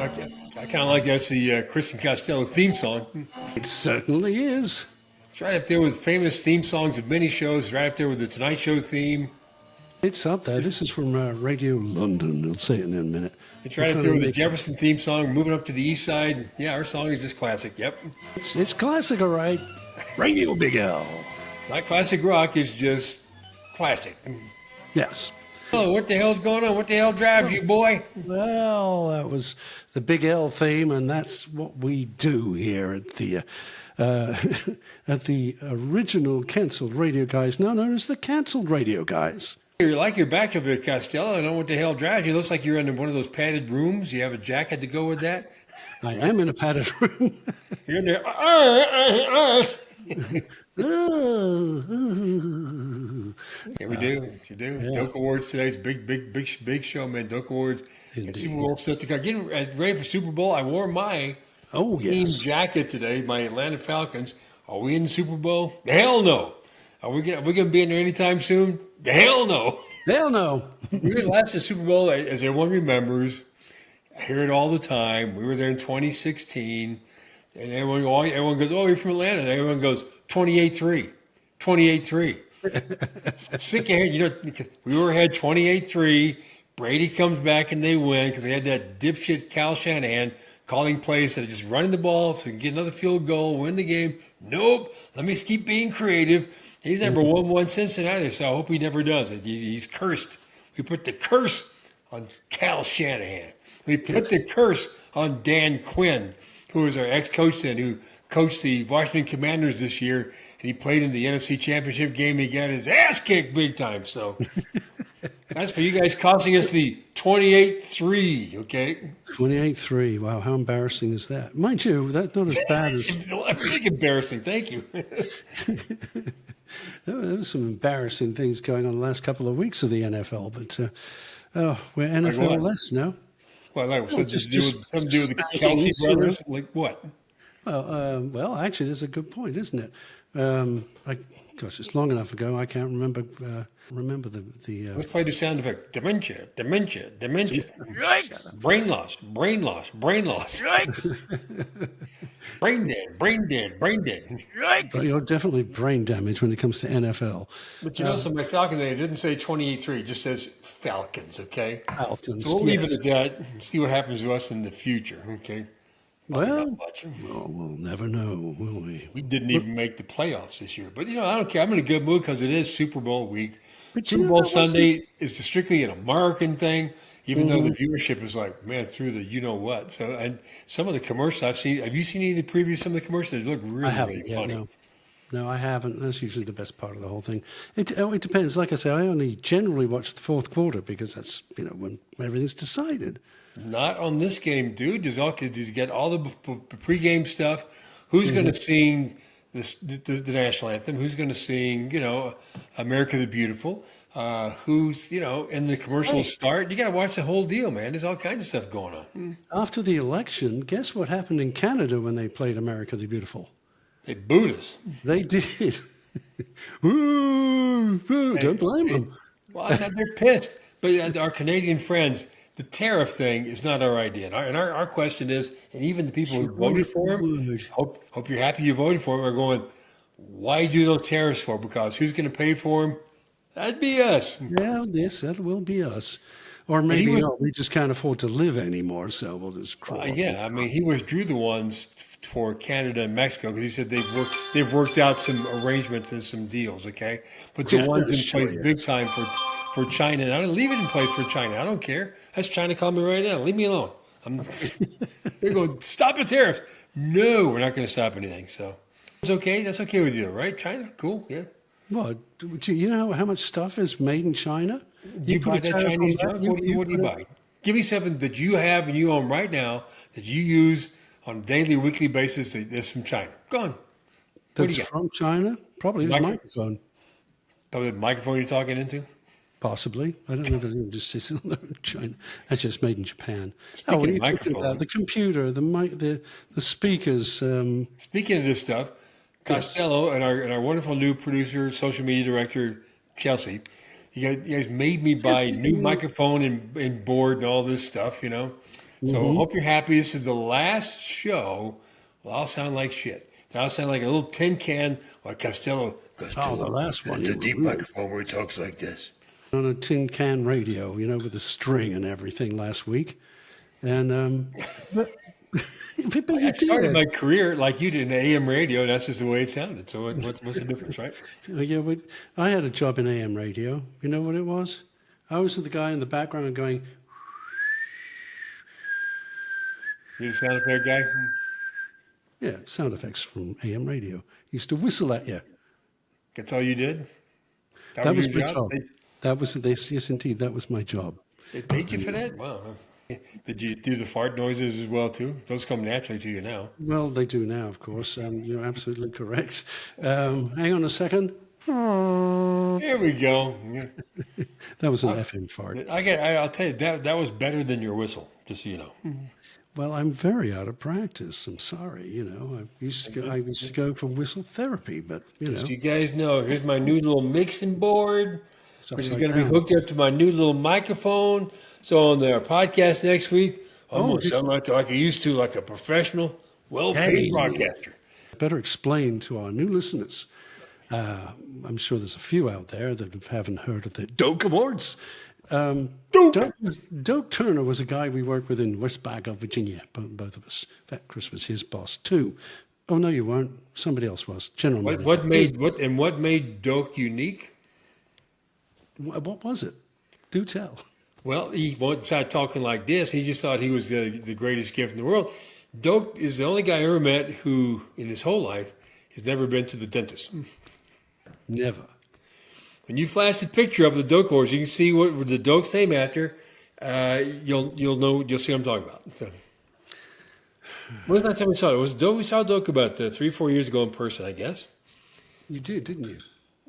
I kind of like that's the Christian Costello theme song. It certainly is. It's right up there with famous theme songs of many shows. Right up there with the Tonight Show theme. It's up there. This is from Radio London. I'll say it in a minute. It's We're right up trying there to with the make- Jefferson theme song. Moving up to the east side. Yeah, our song is just classic. Yep. It's classic, all right. Radio Big L. Not classic rock, it's just classic. Yes. Oh, what the hell's going on? What the hell drives you, boy? Well, that was the Big L theme, and that's what we do here at the at the original cancelled radio guys, now known as the cancelled radio guys. You like your backdrop here, Costello. I don't know what the hell drives you. It looks like you're in one of those padded rooms. You have a jacket to go with that. I am in a padded room. You're in there. Yeah, we do. You do. Yeah. Doak Awards today. It's big show, man. Doak Awards. And Indeed. Super Bowl stuff to go. Getting ready for Super Bowl. I wore my Oh, team yes. jacket today. My Atlanta Falcons. Are we in the Super Bowl? Hell no. Are we gonna be in there anytime soon? Hell no. Hell no. We were last at Super Bowl, as everyone remembers. I hear it all the time. We were there in 2016, and everyone goes, "Oh, you're from Atlanta," and everyone goes, 28-3, 28-3. Sick of hearing, we were ahead 28-3. Brady comes back and they win because they had that dipshit Cal Shanahan calling plays that are just running the ball so we can get another field goal, win the game. Nope. Let me keep being creative. He's never won one since either, so I hope he never does it. He's cursed. We put the curse on Cal Shanahan. We put the curse on Dan Quinn, who was our ex-coach then, who coached the Washington Commanders this year, and he played in the NFC Championship game. He got his ass kicked big time. So that's for you guys costing us the 28-3, okay? 28-3. Wow, how embarrassing is that? Mind you, that's not as bad as... It's embarrassing. Thank you. There was some embarrassing things going on the last couple of weeks of the NFL, but we're NFL what? less now. Well, like, something to do with the smacking Kelsey sort of. brothers? Like what? Well, actually, that's a good point, isn't it? Gosh, it's long enough ago. I can't remember the. Let's play the sound effect. Dementia. Brain loss. Brain dead. But you're definitely brain damaged when it comes to NFL. But so my Falcon it didn't say 28-3. It just says Falcons, okay? Falcons. So we'll leave it yes. at that and see what happens to us in the future, okay? Well, Not much. we'll never know, will we? We didn't even make the playoffs this year. But, I don't care. I'm in a good mood because it is Super Bowl week. But Super that Bowl wasn't- Sunday is strictly an American thing, even though the Mm-hmm. viewership is like, man, through the you-know-what. So, and some of the commercials I've seen, have you seen any of the previews, some of the commercials? They look I really, haven't really yet, funny. no. No, I haven't. That's usually the best part of the whole thing. It depends. Like I say, I only generally watch the fourth quarter because that's, when everything's decided. Not on this game, dude. Did you get all the pregame stuff? Who's going to sing the national anthem? Who's going to sing, America the Beautiful? Who's, and the commercials start? You got to watch the whole deal, man. There's all kinds of stuff going on. After the election, guess what happened in Canada when they played America the Beautiful? They booed us. They did. Ooh, don't blame them. Well, they're pissed. But our Canadian friends, the tariff thing is not our idea. And our question is, and even the people who voted for him, hope you're happy you voted for him, are going, why do those tariffs for? Because who's going to pay for them? That'd be us. Yeah, yes, that will be us. Or he maybe was- not. We just can't afford to live anymore, so we'll just crawl. Yeah, I mean, he withdrew the ones for Canada and Mexico because he said they've worked out some arrangements and some deals, okay? But the Yeah, ones in sure, place big time for China, and I don't leave it in place for China. I don't care. That's China calling me right now. Leave me alone. They're going, stop the tariffs. No, we're not going to stop anything. So it's okay. That's okay with you, right? China, cool, yeah. Well, do you know how much stuff is made in China? You buy put a that tariff on Chinese that, junk? What do you put buy? Give me something that you have and you own right now that you use on a daily, weekly basis that's from China. Go on. What do That's you got? from China? Probably this microphone. Probably the microphone you're talking into? Possibly. I don't know if it just says in China. That's just made in Japan. Speaking What are of you talking microphone. about? The computer, the mic, the speakers. Speaking of this stuff, Costello and our wonderful new producer, social media director, Chelsea, you guys made me buy a new microphone and board and all this stuff, So I hope you're happy. This is the last show. Well, I'll sound like shit. I'll sound like a little tin can or Costello goes Oh, the last one. It's a You deep were really microphone where he talks like this. on a tin can radio, with a string and everything last week. And, but, but you I started did. my career like you did in AM radio. That's just the way it sounded. So what's the difference, right? Yeah, I had a job in AM radio. You know what it was? I was the guy in the background going, You're the sound effect guy? yeah, sound effects from AM radio. Used to whistle at you. That's all you did? That was your my job? job. That was yes, indeed, that was my job. They paid you for that? Wow. Did you do the fart noises as well too? Those come naturally to you now. Well, they do now, of course. You're absolutely correct. Hang on a second. There we go. That was an FM fart. I'll tell you that was better than your whistle. Just so you know. Well, I'm very out of practice. I'm sorry. I used to go for whistle therapy, but Just so you guys know, here's my new little mixing board, it's which is upside going to be down. hooked up to my new little microphone. So on the podcast next week, I'm going to sound like I used to, like a professional, well-paid Hey. broadcaster. Better explain to our new listeners. I'm sure there's a few out there that haven't heard of the Doak Awards. Doak Turner was a guy we worked with in West Bagel, Virginia, both of us. In fact, Chris was his boss too. Oh no, you weren't. Somebody else was. General manager. What made Doak unique? What was it? Do tell. Well, he started talking like this. He just thought he was the greatest gift in the world. Doak is the only guy I ever met who, in his whole life, has never been to the dentist. Never. When you flash the picture of the Doak Awards, you can see what the Doak's named after. You'll see what I'm talking about. So, when was the last time we saw it? It was Doak. We saw Doak about 3-4 years ago in person, I guess. You did, didn't you?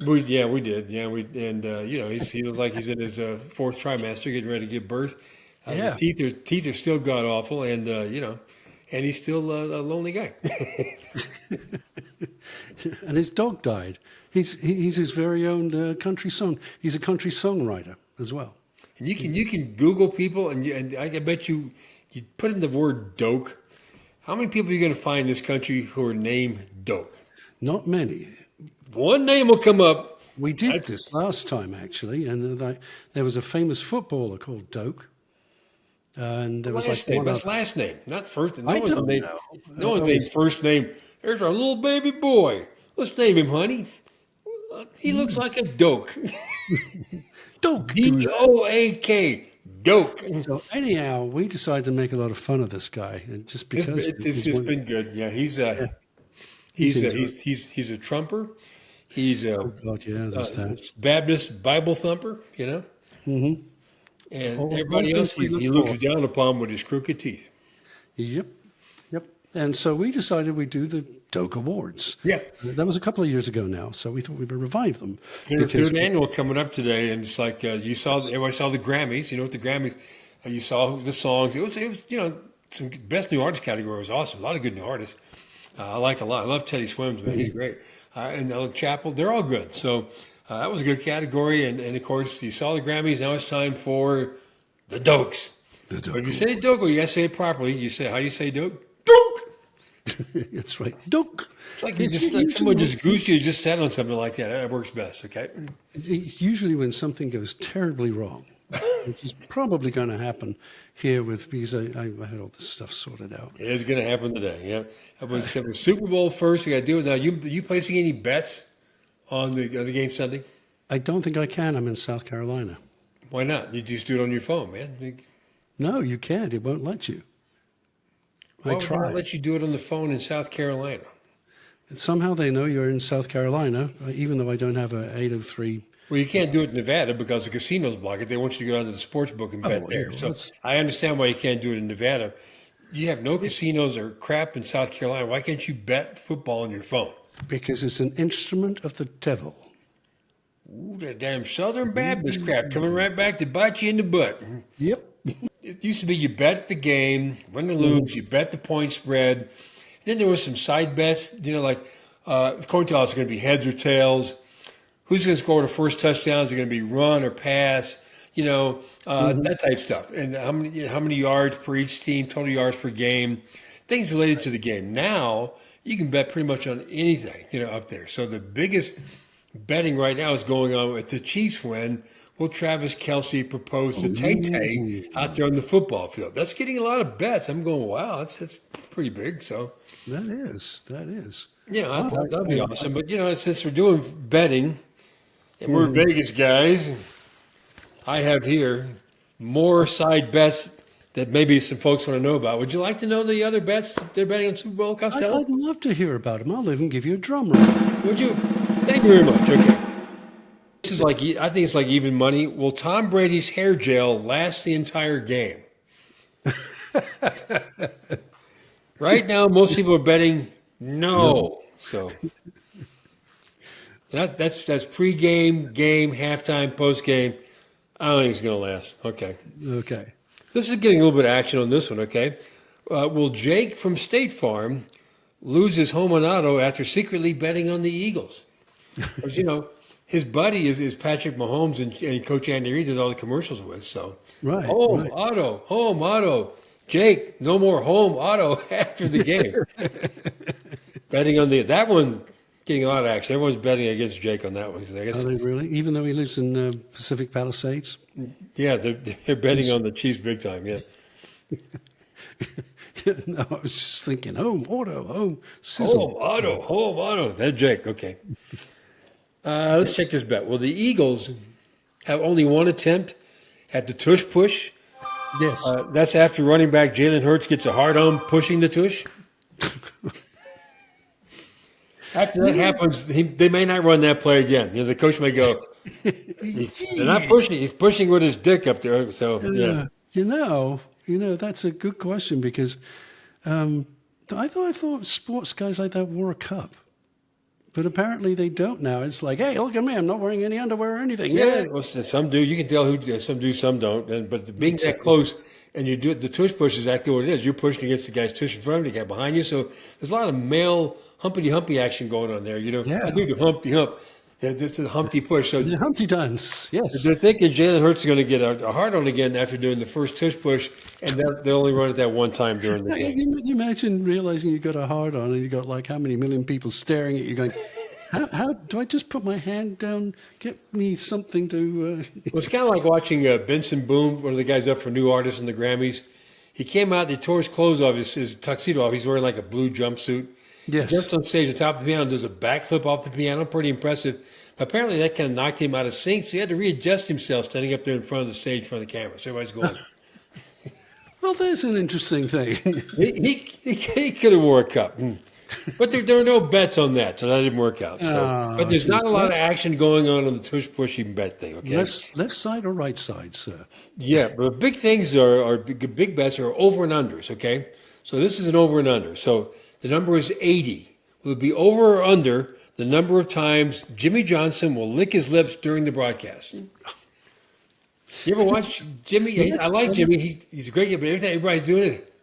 We did. He looks like he's in his fourth trimester, getting ready to give birth. Yeah. The teeth are still god awful, and and he's still a lonely guy. And his dog died. He's his very own country song. He's a country songwriter as well. And you can Google people, and I bet you put in the word Doak. How many people are you going to find in this country who are named Doak? Not many. One name will come up. We did this last time, actually, and there was a famous footballer called Doak. And there was Last like name. one That's other. last name, not first. I don't know. No one's named first name. There's our little baby boy. Let's name him, honey. He looks like a Doak. Doak. Doak. Doak. So anyhow, we decided to make a lot of fun of this guy, and just because It's just been good. Yeah, he's a trumper. He's a God, yeah, there's that. Baptist Bible thumper. And everybody else he looks down upon with his crooked teeth. Yep. And so we decided we'd do the Doak Awards. Yeah. That was a couple of years ago now, so we thought we'd revive them. Third annual coming up today, and it's like everybody saw the Grammys. You know what the Grammys? You saw the songs. It was some best new artist category was awesome. A lot of good new artists. I like a lot. I love Teddy Swims, man. He's great. And Chapel, they're all good. So that was a good category. And of course, you saw the Grammys. Now it's time for the Dokes. But if you say Doke, you got to say it properly. How do you say Doke? Doke! That's right. Doak. It's like someone just goosed you, just sat on something like that. That works best, okay? It's usually when something goes terribly wrong, which is probably going to happen here because I had all this stuff sorted out. It's going to happen today, yeah. It was Super Bowl first. We got to do it now. You placing any bets on the game Sunday? I don't think I can. I'm in South Carolina. Why not? You just do it on your phone, man. No, you can't. It won't let you. Why I would they not tried. let you do it on the phone in South Carolina? Somehow they know you're in South Carolina, even though I don't have a 803. Well, you can't do it in Nevada because the casinos block it. They want you to go down to the sports book and bet there. well, So that's- I understand why you can't do it in Nevada. You have no casinos or crap in South Carolina. Why can't you bet football on your phone? Because it's an instrument of the devil. Ooh, that damn Southern Baptist crap coming right back to bite you in the butt. Yep. It used to be you bet the game, win or lose, you bet the point spread. Then there was some side bets, like the coin toss is going to be heads or tails. Who's going to score the first touchdown? Is it going to be run or pass? that type stuff. And how many yards per each team, total yards per game, things related to the game. Now you can bet pretty much on anything, up there. So the biggest betting right now is going on with the Chiefs win. Will Travis Kelce propose to Tay out there on the football field? That's getting a lot of bets. I'm going, wow, that's pretty big. So That is. yeah, I thought that'd be awesome. But since we're doing betting and we're Vegas guys, I have here more side bets that maybe some folks want to know about. Would you like to know the other bets that they're betting on Super Bowl, Costello? I'd love to hear about them. I'll even give you a drum roll. Would you? Thank you very much. Okay. This is I think it's like even money. Will Tom Brady's hair gel last the entire game? Right now, most people are betting no. So that's pregame, game, halftime, postgame. I don't think it's going to last. Okay. Okay. This is getting a little bit of action on this one, okay? Will Jake from State Farm lose his home on auto after secretly betting on the Eagles? Because, his buddy is Patrick Mahomes and Coach Andy Reid does all the commercials with. So, Right. home auto. Jake, no more home auto after the game. Betting on that one, getting a lot of action. Everyone's betting against Jake on that one. I guess, Are they really? Even though he lives in Pacific Palisades? yeah, they're betting on the Chiefs big time. Yeah. No, I was just thinking home auto, home sizzle. Home auto. That's Jake. Okay. Let's check this bet. Well, the Eagles have only one attempt at the tush push. Yes. That's after running back Jalen Hurts gets a hard on pushing the tush. After that happens, they may not run that play again. The coach may go, they're not pushing. He's pushing with his dick up there. So, yeah. That's a good question because I thought sports guys like that wore a cup. But apparently they don't now. It's like, hey, look at me. I'm not wearing any underwear or anything. Yeah. Well, some do. You can tell who some do, some don't. But being that close and you do it, the tush push is exactly what it is. You're pushing against the guy's tush in front of you, the guy behind you. So there's a lot of male humpty action going on there. Yeah. I do the humpty hump. Yeah, this is a Humpty push. So the Humpty dance, yes. They're thinking Jalen Hurts is going to get a hard on again after doing the first tush push, and they'll only run it that one time during the game. You imagine realizing you got a hard on and you got like how many million people staring at you going, how do I just put my hand down, get me something to... Well, it's kind of like watching Benson Boone, one of the guys up for New Artists in the Grammys. He came out, they tore his clothes off, his tuxedo off. He's wearing like a blue jumpsuit. Yes. He jumps on stage on top of the piano and does a backflip off the piano. Pretty impressive. Apparently that kind of knocked him out of sync, so he had to readjust himself standing up there in front of the stage, in front of the camera. So everybody's going. Well, there's an interesting thing. he could have wore a cup. But there were no bets on that, so that didn't work out. So. But there's not a lot of action going on the tush pushing bet thing, okay? Left side or right side, sir? Yeah, but big things are big bets are over and unders, okay? So this is an over and under. So the number is 80. Will it be over or under the number of times Jimmy Johnson will lick his lips during the broadcast? You ever watch Jimmy? Yes, I like Jimmy. He's great, but every time everybody's doing it.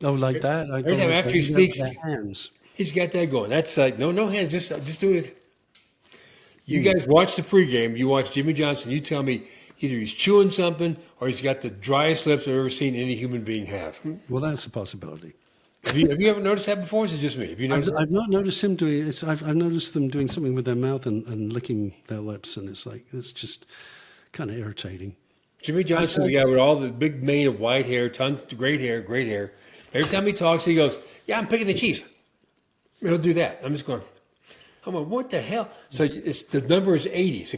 Oh, like that? Every time after he speaks, hands. He's got that going. That's like, no hands, just do it. You guys watch the pregame. You watch Jimmy Johnson. You tell me either he's chewing something or he's got the driest lips I've ever seen any human being have. Well, that's a possibility. Have you ever noticed that before? Or is it just me? Have you noticed I've not noticed him doing it. I've noticed them doing something with their mouth and licking their lips, and it's just kind of irritating. Jimmy Johnson's the guy with all the big mane of white hair, tons of great hair. Every time he talks, he goes, "Yeah, I'm picking the Chiefs." He'll do that. I'm like, what the hell? So the number is 80. So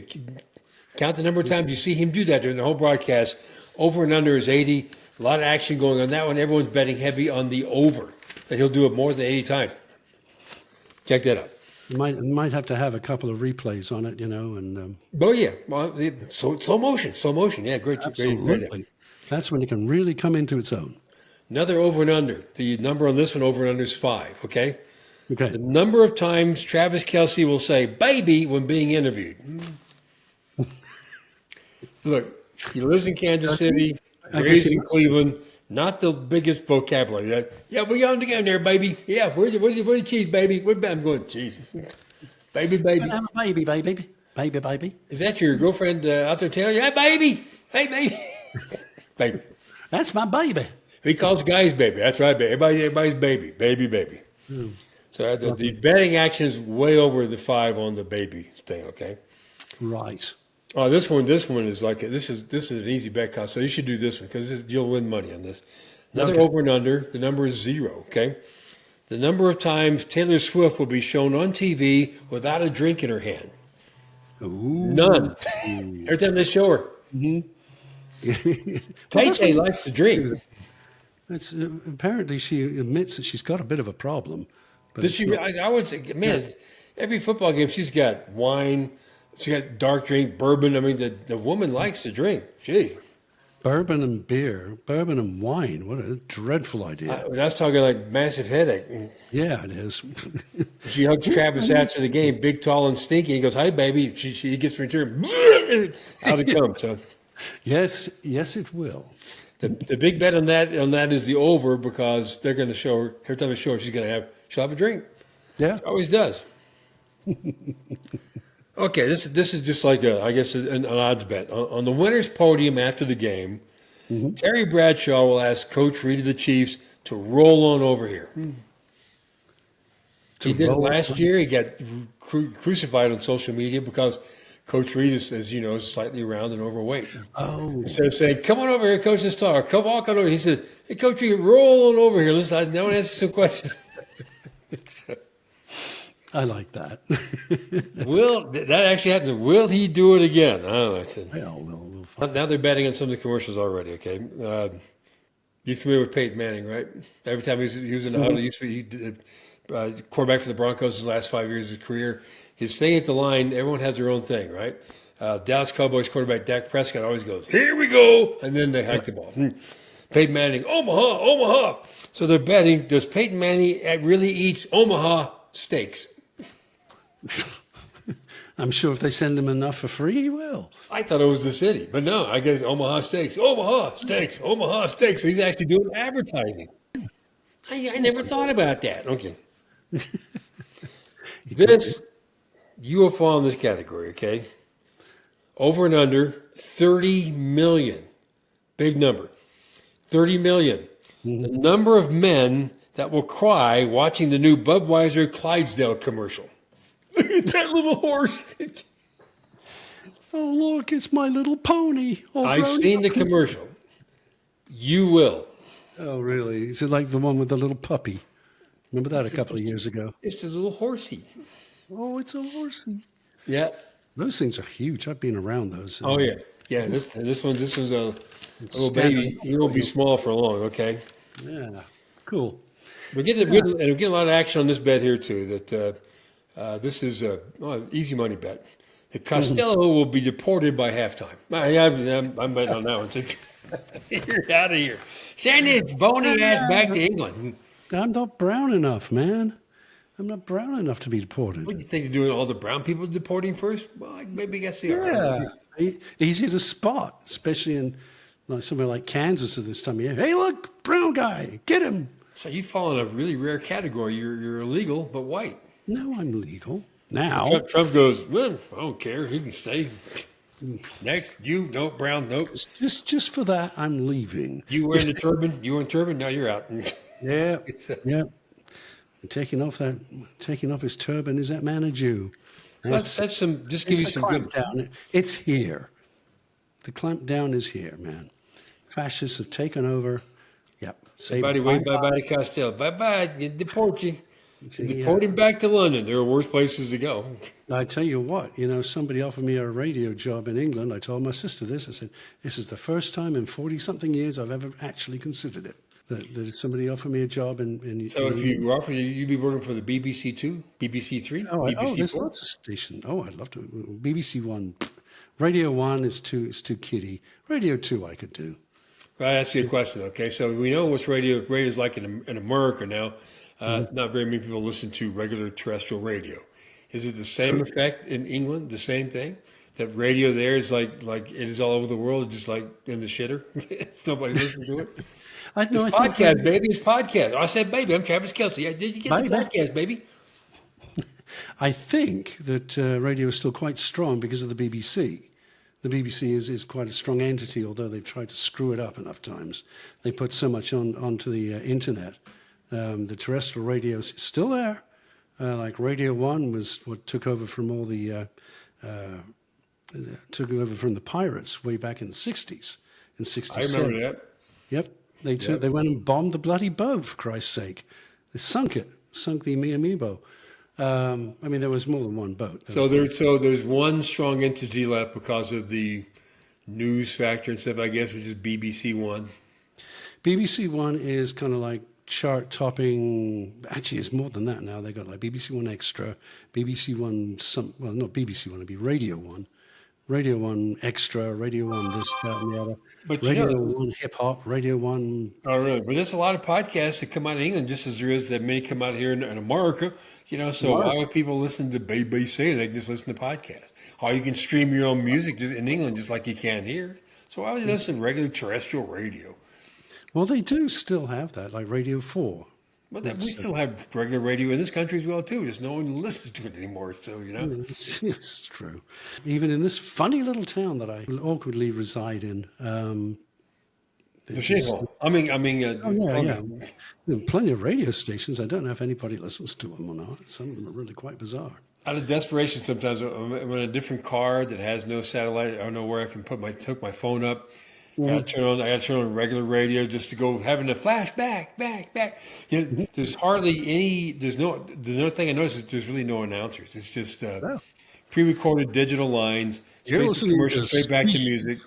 count the number of times you see him do that during the whole broadcast. Over and under is 80. A lot of action going on that one. Everyone's betting heavy on the over, that he'll do it more than 80 times. Check that out. You might have to have a couple of replays on it, and. Oh yeah, well, slow motion. Yeah, great. Absolutely. Great. That's when it can really come into its own. Another over and under. The number on this one, over and under, is 5. Okay. Okay. The number of times Travis Kelce will say "baby" when being interviewed. Look, he lives in Kansas City, raised in Cleveland. Not the biggest vocabulary. Yeah, we're on together there, baby. Yeah, where's the cheese, baby? I'm going, cheese. Baby. I'm a baby. Baby, baby. Is that your girlfriend out there telling you, hey, baby? Hey, baby. Baby. That's my baby. He calls guys baby. That's right, baby. Everybody's baby. Baby, baby. So the betting action is way over the 5 on the baby thing, okay? Right. Oh, this one is like, this is an easy bet, Costello. You should do this one because you'll win money on this. Another Okay. over and under. The number is 0, okay? The number of times Taylor Swift will be shown on TV without a drink in her hand. Ooh. None. Every time they show her. Tay likes to drink. It's, apparently, she admits that she's got a bit of a problem. But Does it's she? not- I would say, man, every football game she's got wine, she's got dark drink, bourbon. I mean, the woman likes to drink. Gee, bourbon and beer, bourbon and wine. What a dreadful idea. that's talking like massive headache. Yeah, it is. She hugs Travis after the game, big, tall, and stinky. He goes, "Hi, baby." She gets returned. Out it comes. So yes, it will. the big bet on that is the over because they're going to show her every time they show her she'll have a drink. Yeah. Always does. Okay, this is just like I guess an odds bet on the winner's podium after the game. Terry Bradshaw will ask Coach Reed of the Chiefs to roll on over here. He did it last year. He got crucified on social media because Coach Reed is, as you know, is slightly round and overweight. Oh, Instead of saying, "Come on over here, Coach the Star, come walk on over," he said, "Hey, Coach Reed, roll on over here. Listen, I want to answer some questions." I like that. Will that actually happen? Will he do it again? I don't know. Well, we'll find. Now they're betting on some of the commercials already. Okay, you're familiar with Peyton Manning, right? Every time he was in the huddle, he used to be quarterback for the Broncos his last 5 years of his career. His thing at the line, everyone has their own thing, right? Dallas Cowboys quarterback Dak Prescott always goes, "Here we go," and then they hike the ball. Peyton Manning, Omaha, Omaha. So they're betting, does Peyton Manning really eat Omaha steaks? I'm sure if they send him enough for free, he will. I thought it was the city, but no, I guess Omaha Steaks. Omaha Steaks. Omaha Steaks. So he's actually doing advertising. I never thought about that. Okay. You will fall in this category, okay? Over and under 30 million. Big number. 30 million. The number of men that will cry watching the new Budweiser Clydesdale commercial. Look at that little horse. Oh, look, it's My Little Pony. Oh, I've grown seen the up. commercial. You will. Oh, really? Is it like the one with the little puppy? Remember that a couple of years ago? It's a little horsey. Oh, it's a horsey. Yeah. Those things are huge. I've been around those. Oh yeah. Yeah. This was a little standard. baby. He won't be small for long. Okay. Yeah. Cool. We're getting a lot of action on this bet here too. That this is an easy money bet. That Costello will be deported by halftime. I'm betting on that one too. You're out of here. Send his bony ass back to England. I'm not brown enough, man. I'm not brown enough to be deported. What do you think of doing all the brown people deporting first? Well, maybe that's the Easy to spot, especially in like somewhere like Kansas at this time of year. Hey, look, brown guy, get him. So you fall in a really rare category. You're illegal but white. No, I'm legal now. Trump goes, well, I don't care. He can stay. Next, you, nope, brown, nope. Just for that, I'm leaving. You wearing the turban? You wearing turban? Now you're out. Yeah, yeah. Taking off his turban. Is that man a Jew? That's some. Just give you It's the some good. clampdown. It's here. The clampdown is here, man. Fascists have taken over. Yep. Say Everybody wave bye to Costello. Bye. Deport you. Deport him back to London. There are worse places to go. I tell you what, somebody offered me a radio job in England. I told my sister this. I said, this is the first time in 40-something years I've ever actually considered it. That somebody offered me a job in So if you were offered, you'd be working for the BBC 2, BBC 3, BBC there's 4? lots of stations. Oh, I'd love to. BBC 1. Radio 1 is too kiddie. Radio 2 I could do. Right, that's your question. Okay, so we know what radio's like in America now. Not very many people listen to regular terrestrial radio. Is it the same effect in England? The same thing? That radio there is like it is all over the world, just like in the shitter. Nobody listens to it. It's podcast, baby. It's podcast. I said, baby. I'm Travis Kelce. Did you get the podcast, baby? I think that radio is still quite strong because of the BBC. The BBC is quite a strong entity, although they've tried to screw it up enough times. They put so much onto the internet. The terrestrial radio is still there. Like Radio 1 was what took over from all the pirates way back in the 60s, in '67. I remember that. Yep. They went and bombed the bloody boat, for Christ's sake. They sunk the Miami-Bo. I mean, there was more than one boat. So there's one strong entity left because of the news factor and stuff, I guess, which is BBC One. BBC One is kind of like chart-topping. Actually, it's more than that now. They got like BBC One Extra, BBC One. Well, not BBC One. It'd be Radio One. Radio 1 Extra, Radio 1 this, that, and the other. But Radio 1 Hip Hop, Radio 1. Oh, really? But there's a lot of podcasts that come out of England, just as there is that many come out here in America. So why would people listen to BBC? They just listen to podcasts. Or you can stream your own music in England just like you can here. So why would you listen to regular terrestrial radio? Well, they do still have that, like Radio 4. But we still have regular radio in this country as well, too. Just no one listens to it anymore. So, It's true. Even in this funny little town that I awkwardly reside in. The shithole. Plenty of radio stations. I don't know if anybody listens to them or not. Some of them are really quite bizarre. Out of desperation, sometimes I'm in a different car that has no satellite. I don't know where I can hook my phone up. I got to turn on regular radio just to go having a flashback, back. There's hardly any. There's no thing I noticed is there's really no announcers. It's just pre-recorded digital lines, straight to commercials, straight back to music.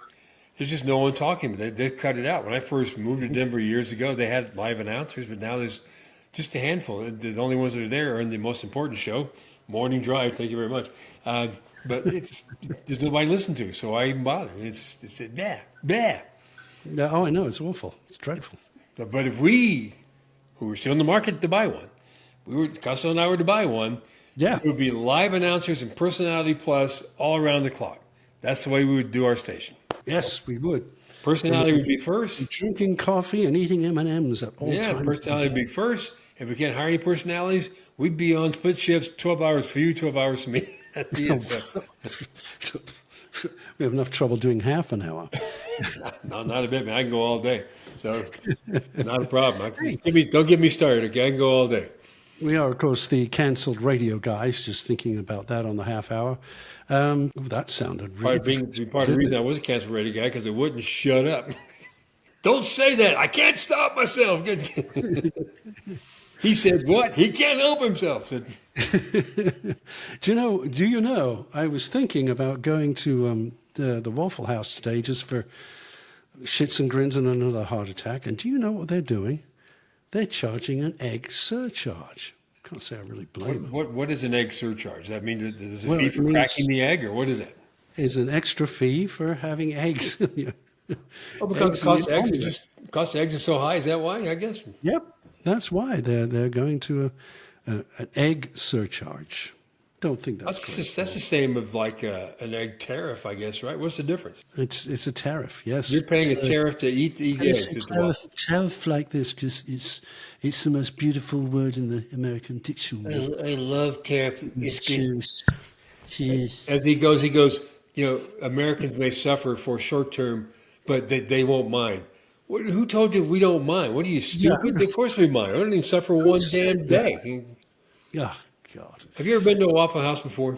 There's just no one talking. They cut it out. When I first moved to Denver years ago, they had live announcers, but now there's just a handful. The only ones that are there are in the most important show, Morning Drive. Thank you very much. But there's nobody to listen to, so I even bother. It's blah. Yeah, oh, I know. It's awful. It's dreadful. But if we, who were still in the market to buy one, Costello and I were to buy one, it would be live announcers and Personality Plus all around the clock. That's the way we would do our station. Yes, we would. Personality would be first. Drinking coffee and eating M&Ms at all times. Yeah, personality would be first. If we can't hire any personalities, we'd be on split shifts, 12 hours for you, 12 hours for me. At the end, so. We have enough trouble doing half an hour. No, not a bit, man. I can go all day. So, not a problem. Don't get me started, okay? I can go all day. We are, of course, the cancelled radio guys, just thinking about that on the half hour. That sounded really... Part of the reason I was a cancelled radio guy, because it wouldn't shut up. Don't say that. I can't stop myself. He said, what? He can't help himself. Do you know, I was thinking about going to the Waffle House today just for shits and grins and another heart attack. And do you know what they're doing? They're charging an egg surcharge. Can't say I really blame them. What is an egg surcharge? That means there's a fee for cracking the egg, or what is that? It's an extra fee for having eggs. Because the cost of eggs is so high. Is that why, I guess? Yep. That's why they're going to an egg surcharge. Don't think that's correct. That's the same of like an egg tariff, I guess, right? What's the difference? It's a tariff, yes. You're paying a tariff to eat eggs. Tariff like this because it's the most beautiful word in the American dictionary. I love tariff. Cheers. As he goes. Americans may suffer for short term, but they won't mind. Who told you we don't mind? What are you, stupid? Yeah. Of course we mind. I don't even suffer one damn day. Oh, God. Have you ever been to a Waffle House before?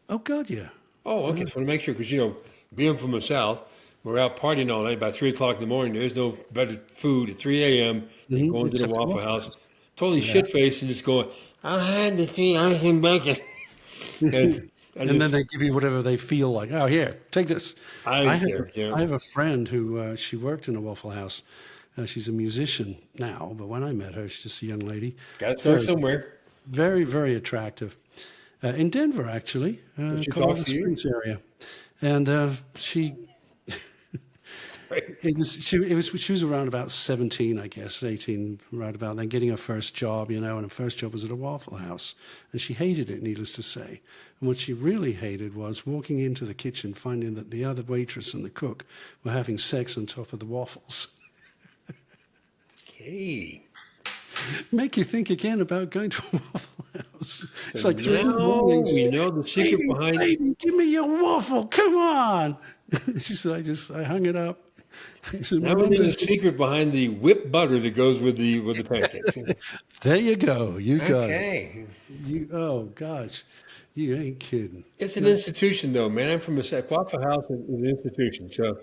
Oh, God, yeah. Oh, okay. Just want to make sure, because, being from the South, we're out partying all night. By 3 o'clock in the morning, there's no better food at 3 a.m. than going to the Waffle House. Totally shit-faced and just going, I'll have the free ice and bacon. And then they give you whatever they feel like. Oh, here, take this. I have a friend who, she worked in a Waffle House. She's a musician now, but when I met her, she's just a young lady. Got to start somewhere. Very, very attractive. In Denver, actually. Colorado Springs area. And she was around about 17, I guess, 18, right about then, getting her first job, and her first job was at a Waffle House. And she hated it, needless to say. And what she really hated was walking into the kitchen, finding that the other waitress and the cook were having sex on top of the waffles. Okay. make you think again about going to a Waffle House. It's like 3 in the Now morning. we know the secret Baby, behind. baby, give me your waffle. Come on. She said, I hung it up. He said, Now my we mom know the did. secret behind the whipped butter that goes with the pancakes. There you go. You got it. Okay. Oh gosh, you ain't kidding. It's an institution, though, man. I'm from a Waffle House is an institution, so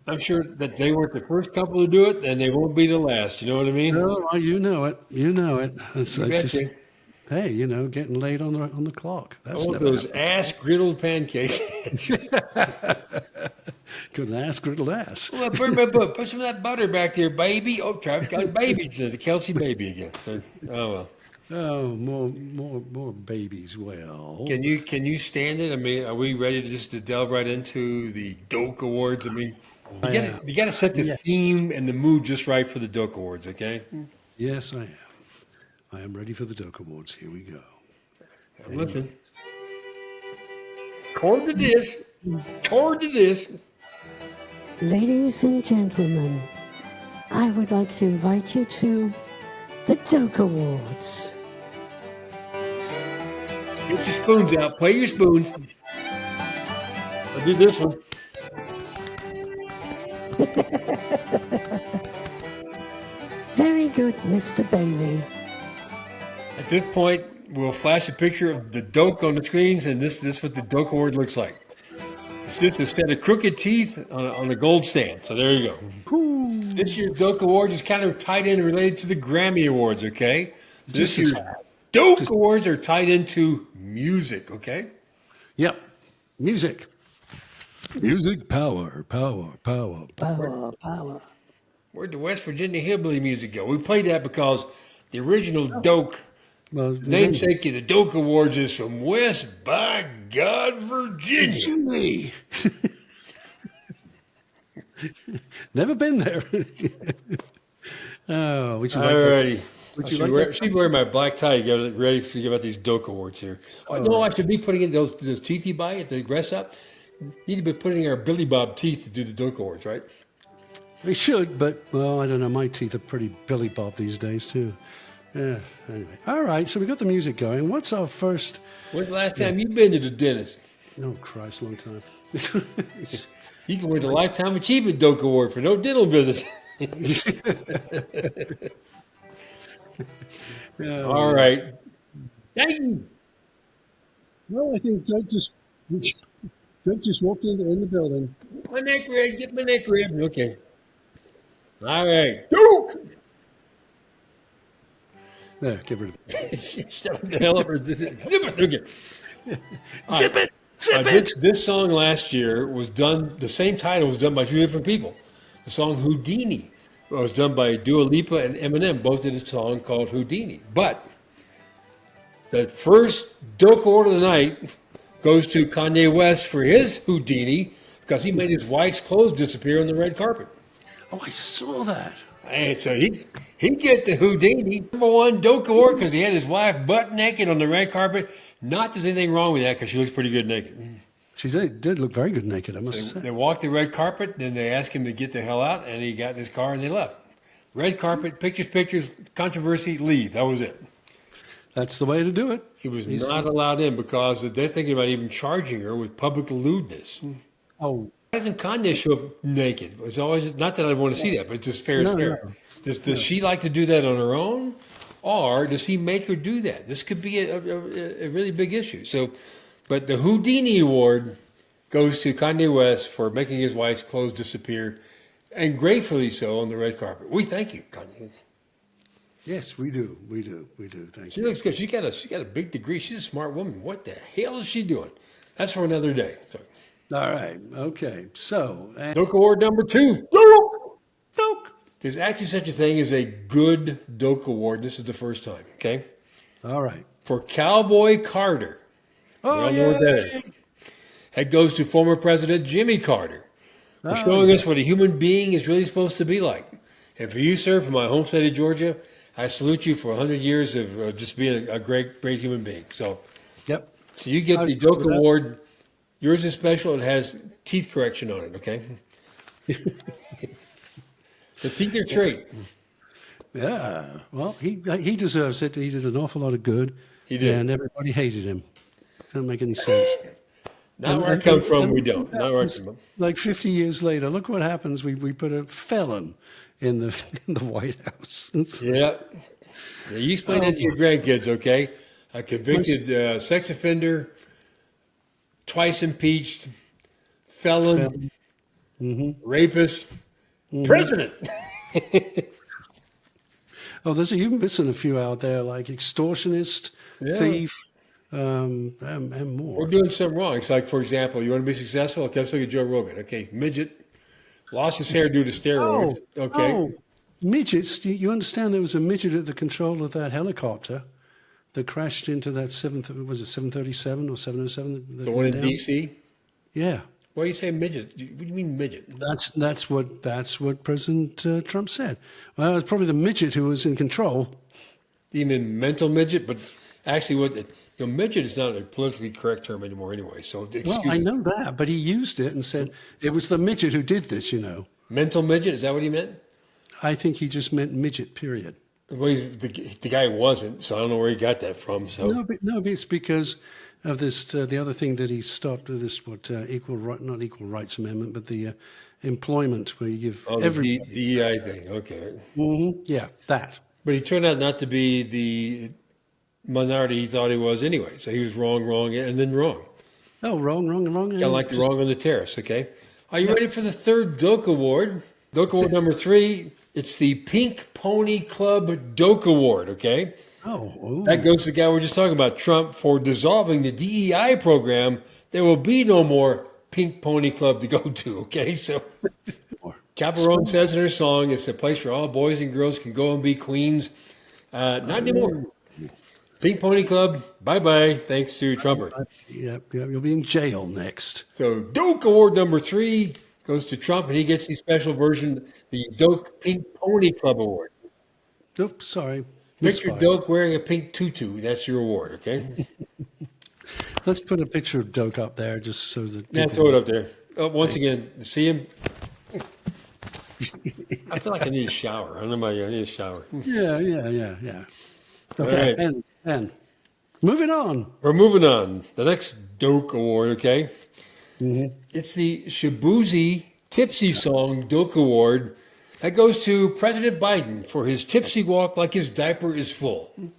I'm sure that they weren't the first couple to do it, and they won't be the last. You know what I mean? Oh, you know it. You know it. It's You like just, betcha. hey, getting late on the clock. I That's want never those happened. ass griddled pancakes. Couldn't ask, griddled ass. Well, put some of that butter back there, baby. Oh, Travis got a baby, the Kelsey baby again. So, oh well. Oh, more babies. Well, Can you stand it? I mean, are we ready to delve right into the Doke Awards? I mean, you got to set the yes, theme and the mood just right for the Doke Awards, okay? yes, I am. I am ready for the Doak Awards. Here we go. Now listen, chord to this, chord to this. Ladies and gentlemen, I would like to invite you to the Doke Awards. Get your spoons out. Play your spoons. I'll do this one. Very good, Mr. Bailey. At this point, we'll flash a picture of the Doke on the screens, and this is what the Doke Award looks like. It's just a set of crooked teeth on a gold stand. So there you go. This year's Doke Awards is kind of tied in and related to the Grammy Awards, okay? So this Just a year's tad. Doke Awards are tied into music, okay? Yep. Music. Music power. Power. Where'd the West Virginia hillbilly music go? We played that because the original Doke, Well, namesake of the Doke Awards, is from West by God, Virginia. Jimmy. Never been there. Oh, would you like that? Alrighty. Would you I like that? should wear my black tie to get ready to give out these Doke Awards here. Oh, no, I should be putting in those teeth you buy at the rest stop. Need to be putting in our Billy Bob teeth to do the Doke Awards, right? They should, but, well, I don't know. My teeth are pretty Billy Bob these days, too. Yeah, anyway. All right, so we got the music going. What's our first? When's the last time you've been to the dentist? Oh, Christ, long time. You can win the Lifetime Achievement Doke Award for no dental business. All right. Thank you. Well, I think Doug just walked in the building. My neck red. Get my neck red. Okay. All right. Doke! There, get rid of it. Shut the hell up. Okay. Zip it! Zip This song last year was done, the same title was done by two different people. The song Houdini was done by Dua Lipa and Eminem. Both did a song called Houdini. But the first Doke Award of the night goes to Kanye West for his Houdini because he made his wife's clothes disappear on the red carpet. Oh, I saw that. And so he get the Houdini #1 Doke Award because he had his wife butt naked on the red carpet. Not that there's anything wrong with that because she looks pretty good naked. She did look very good naked, I must say. They walked the red carpet, then they asked him to get the hell out, and he got in his car and they left. Red carpet, pictures, controversy, leave. That was it. That's the way to do it. He was not allowed in because they're thinking about even charging her with public lewdness. Oh, Why doesn't Kanye show up naked? It's always not that I want to see that, but it's just fair is fair. Does she like to do that on her own, or does he make her do that? This could be a really big issue. So, but the Houdini Award goes to Kanye West for making his wife's clothes disappear, and gratefully so on the red carpet. We thank you, Kanye. yes, we do. Thank She you. looks good. She got a big degree. She's a smart woman. What the hell is she doing? That's for another day. So, All right. Okay. So, Doke Award #2. Doke! Doke. There's actually such a thing as a good Doke Award. This is the first time, okay? All right. For Cowboy Carter. We Oh, all know what that yeah. is. That goes to former President Jimmy Carter for showing us what a human being is really supposed to be like. And for you, sir, from my home state of Georgia, I salute you for 100 years of just being a great human being. So Yep. you get the Doke Award. Yours is special. It has teeth correction on it, okay? The teeth are straight. Yeah. Well, he deserves it. He did an awful lot of good. He did. And everybody hated him. Doesn't make any sense. Not where I come from, we don't. Look what Not where I happens, come from. like 50 years later, look what happens. We put a felon in the in the White House. Yeah. Yeah, you explain that to your grandkids, okay? A convicted sex offender, twice impeached, felon, rapist, president. Oh, you're missing a few out there, like extortionist, Yeah. thief, and more. We're doing something wrong. It's like, for example, you want to be successful? Okay, let's look at Joe Rogan. Okay, midget, lost his hair due to steroids. Okay. Midgets. You understand there was a midget at the control of that helicopter that crashed into that 737 or 707? That The one went in down? D.C.? Yeah. Why do you say midget? What do you mean midget? That's what President Trump said. Well, it's probably the midget who was in control. You mean mental midget? But actually, midget is not a politically correct term anymore anyway. So Well, excuse I me. know that, but he used it and said it was the midget who did this. Mental midget, is that what he meant? I think he just meant midget. Period. Well, the guy wasn't, so I don't know where he got that from. So No, but it's because of this. The other thing that he stopped with this not equal rights amendment, but the employment where you give the every. DEI thing, okay. Yeah, that. But he turned out not to be the minority he thought he was anyway. So he was wrong, and then wrong. Oh, wrong. Kind of like the wrong on the terrace, okay? Are you ready for the third Doke Award? Doke Award number 3. It's the Pink Pony Club Doke Award, okay? Oh, That goes to the guy we are just talking about, Trump, for dissolving the DEI program. There will be no more Pink Pony Club to go to, okay? So Chaperone says in her song, it's a place where all boys and girls can go and be queens. Not anymore. Pink Pony Club, bye-bye, thanks to Trumper. yeah, you'll be in jail next. So Doke Award number 3 goes to Trump, and he gets the special version, the Doke Pink Pony Club Award. Oops, sorry. Picture Misfire. Doke wearing a pink tutu. That's your award, okay? Let's put a picture of Doak up there just so that. Yeah, people- throw it up there. Oh, once again, see him? I feel like I need a shower. I don't know about you. I need a shower. Yeah. Okay, right. and moving on. We're moving on. The next Doke Award, okay? It's the Shabuzi Tipsy Song Doke Award. That goes to President Biden for his tipsy walk like his diaper is full. you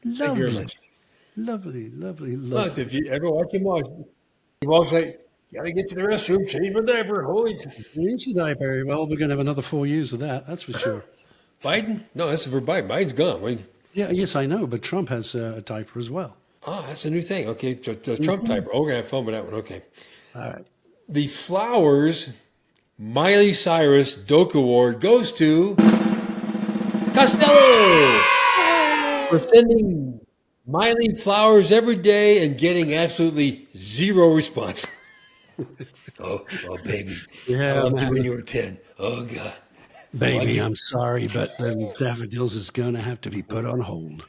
very Lovely, much. lovely. Look, if you ever watch him walk, he walks like, gotta get to the restroom, change my diaper. Holy. Change the diaper. Well, we're going to have another 4 years of that. That's for sure. Biden? No, that's for Biden. Biden's gone. Yeah, yes, I know, but Trump has a diaper as well. Oh, that's a new thing. Okay, the Trump diaper. Oh, we're going to have fun with that one. Okay. All right. The Flowers Miley Cyrus Doke Award goes to Costello for sending Miley flowers every day and getting absolutely zero response. oh, baby. Yeah, I loved you man. when you were 10. Oh, God. Baby, I'm sorry, but the daffodils is going to have to be put on hold.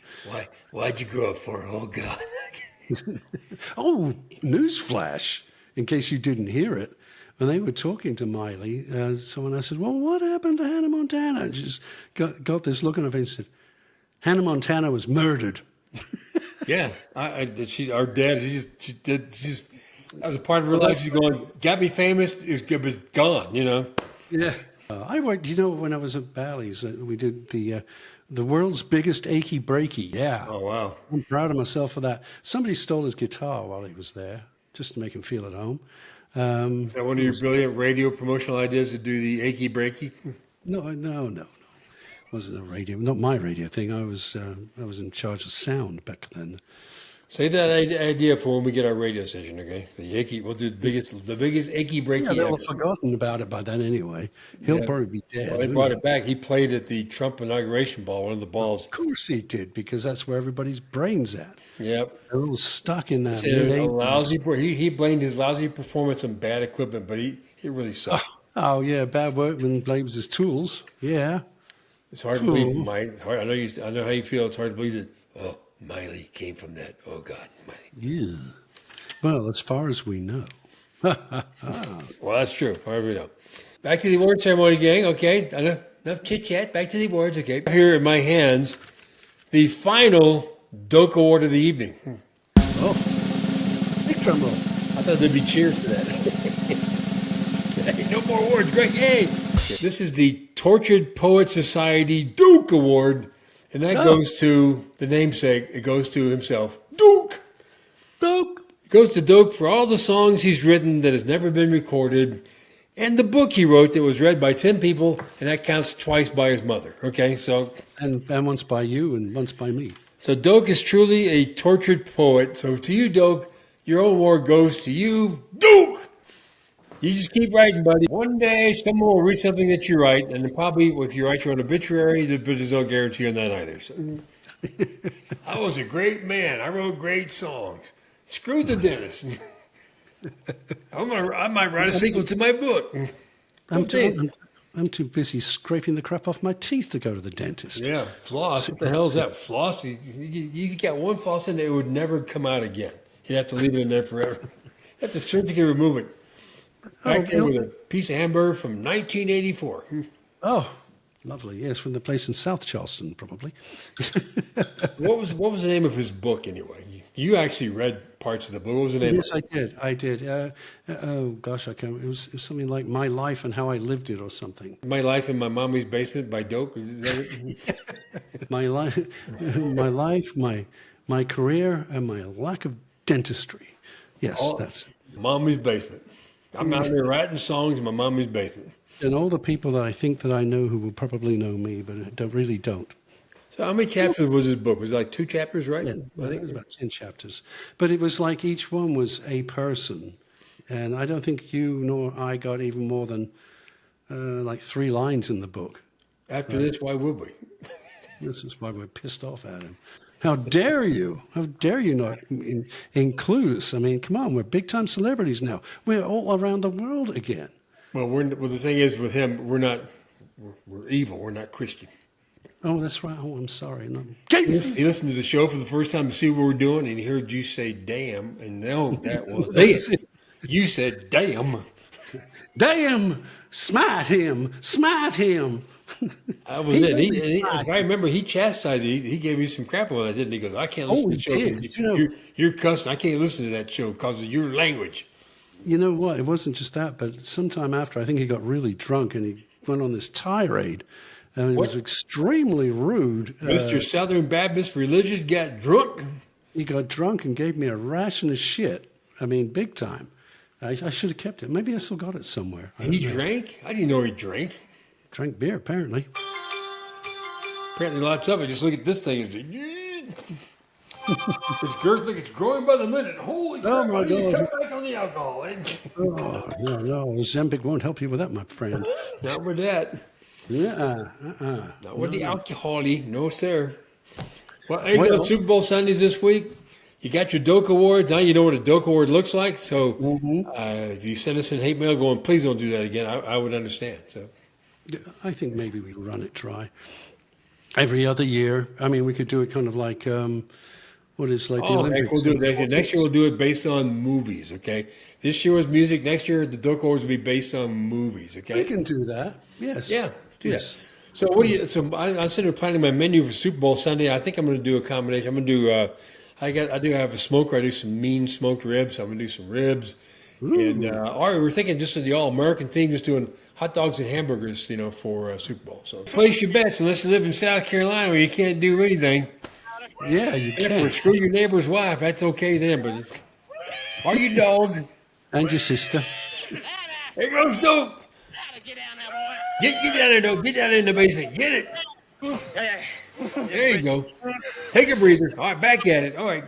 Why'd you grow up for? Oh, God. Oh, newsflash, in case you didn't hear it. When they were talking to Miley, someone I said, well, what happened to Hannah Montana? And she just got this look on her face and said, Hannah Montana was murdered. Yeah, our dad. She just that was a part of her life. She's going, got me famous. It was gone. Yeah. I worked. When I was at Bally's, we did the world's biggest achy breaky. Yeah. Oh wow. I'm proud of myself for that. Somebody stole his guitar while he was there, just to make him feel at home. Is that one of your brilliant radio promotional ideas to do the achy breaky? No. It wasn't a radio, not my radio thing. I was in charge of sound back then. Save that idea for when we get our radio station, okay? The achy, we'll do the biggest achy breaky. Yeah, they'll ever. have forgotten about it by then anyway. He'll probably be dead. Well, they brought it back. He played at the Trump inauguration ball, one of the balls. Of course he did, because that's where everybody's brain's at. Yep. They're all stuck in that. He said a mid-80s. lousy. He blamed his lousy performance on bad equipment, but he really sucked. Oh yeah, bad workman blames his tools. Yeah. It's hard to believe, Mike. I know how you feel. It's hard to believe that. Oh, Miley came from that. Oh God, Miley. Yeah. Well, as far as we know. Well, that's true. As far as we know. Back to the award ceremony, gang. Okay, I know enough chit chat. Back to the awards. Okay. Here in my hands, the final Doke Award of the evening. Oh, big drum roll. I thought there'd be cheers for that. Hey, no more awards, Greg. Yay! This is the Tortured Poet Society Doak Award, and that goes to the namesake. It goes to himself, Doak. Doke. It goes to Doak for all the songs he's written that has never been recorded, and the book he wrote that was read by 10 people, and that counts twice by his mother. Okay, so And once by you and once by me. so Doak is truly a tortured poet. So to you, Doak, your award goes to you, Doak. You just keep writing, buddy. One day, someone will read something that you write, and then probably if you write your own obituary, there's no guarantee on that either. So, I was a great man. I wrote great songs. Screw the dentist. I might write a sequel to my book. I'm too busy scraping the crap off my teeth to go to the dentist. Yeah, floss. What the hell is that? Floss? You got one floss in there, it would never come out again. You'd have to leave it in there forever. You have to surgically remove it. Back there with a piece of hamburger from 1984. Oh, lovely. Yes, from the place in South Charleston, probably. What was the name of his book anyway? You actually read parts of the book. What was the name? Yes, I did. Oh gosh, I can't. It was something like My Life and How I Lived It, or something. My Life in My Mommy's Basement by Doke. Is that it? My life, my career, and my lack of dentistry. Yes, that's it. Mommy's Basement. I'm out there writing songs in my mommy's basement. And all the people that I think that I know who will probably know me, but really don't. So how many chapters was his book? Was it like 2 chapters, right? Yeah, I think it was about 10 chapters. But it was like each one was a person. And I don't think you nor I got even more than like 3 lines in the book. After this, why would we? This is why we're pissed off at him. How dare you? How dare you not include us? I mean, come on, we're big-time celebrities now. We're all around the world again. Well, the thing is with him, we're evil. We're not Christian. Oh, that's right. Oh, I'm sorry. No. He listened to the show for the first time to see what we're doing, and he heard you say "damn," and no, that was it. You said "damn." Damn! Smite him! Smite him! That was it. If I remember, he chastised you. He gave me some crap on that, didn't he? He goes, I can't listen to the show. He did. You're cussing. I can't listen to that show because of your language. You know what? It wasn't just that, but sometime after, I think he got really drunk and he went on this tirade. And it was extremely rude. Mr. Southern Baptist religious got drunk. He got drunk and gave me a ration of shit. I mean, big time. I should have kept it. Maybe I still got it somewhere. He drank? I didn't know he drank. Drank beer, apparently. Apparently lots of it. Just look at this thing. It's girth like it's growing by the minute. Holy crap. Oh, my God. Cut back on the alcohol. Oh, no. Zempic won't help you with that, my friend. Not with that. Not with the alcohol. No, sir. Well, there you go. Super Bowl Sundays this week. You got your Doke Award. Now you know what a Doke Award looks like. So if you send us in hate mail going, please don't do that again, I would understand. So I think maybe we run it dry. Every other year. I mean, we could do it kind of like, what is like the Olympics. We'll do it next year. Next year we'll do it based on movies, okay? This year was music. Next year the Doke Awards will be based on movies, okay? We can do that. Yes. Yeah, do that. So what do you? So I'm sitting here planning my menu for Super Bowl Sunday. I think I'm going to do a combination. I'm going to do. I do have a smoker. I do some mean smoked ribs. So I'm going to do some ribs. Ooh. And or we're thinking just of the all American theme, just doing hot dogs and hamburgers, for Super Bowl. So place your bets unless you live in South Carolina where you can't do anything. Yeah, you can. Screw your neighbor's wife. That's okay then, but or your dog and your sister. Here goes Dope. Get down there, boy. Get down there, Dope. Get down there in the basement. Get it. There you go. Take a breather. All right, back at it. All right.